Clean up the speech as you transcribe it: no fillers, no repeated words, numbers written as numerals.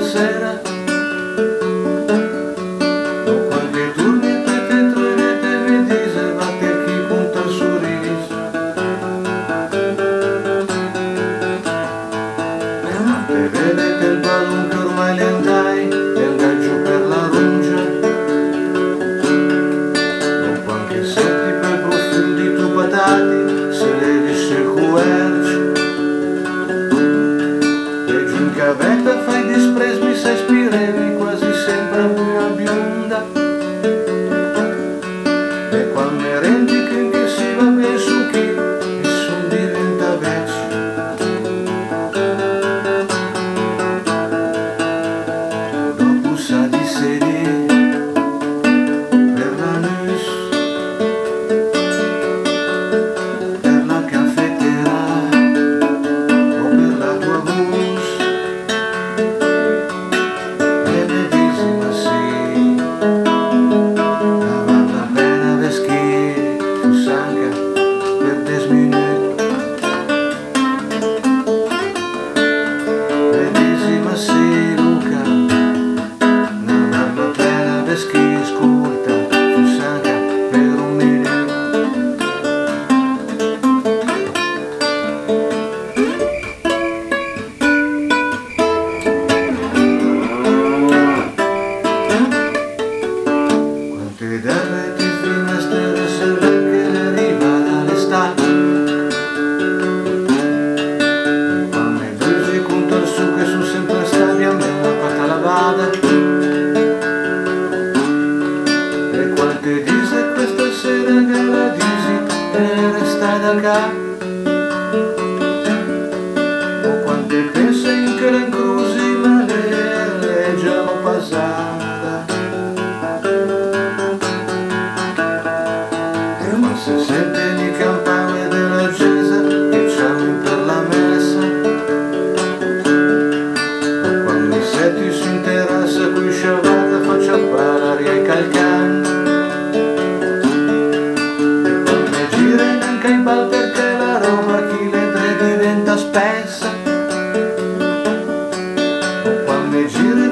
sera, o qualche turni e te troverete mi diceva per chi conta il sorriso. E vedete il balloon che ormai le andai, e andai giù per la Rungia, dopo anche setti per profil di tu patati, se le disse il quercio. E giù in cavetta fai dispres, mi sai spiremi quasi sempre a bionda. E quando mi rendi che si va bene su chi, e son diventa vecchio. Dopo sa di sedere per la nus, per la caffettera o per la tua bus, e mi dici ma sì, ma vale la pena vestir tu sanca per 10 minuti. E dici ma sì Luca, non vale la pena vestir, ascolta tu sanca per 1 minuto. Quante delle di finestre sembra che ne arriva dall'estate, e quando i due si contano su che sono sempre stati a me una pata lavata. E quante dice questa sera che la dici e resta da ca, o quante pensa in che la cruci ma le è già passata. Ma se sente le campane della chiesa che chiamano per la messa, o quando i setti su in terrazza coi sciavata faccia parlare ai calcani, e quando gira neanche ai bal perché la roba chi le tre diventa spessa, o quando gira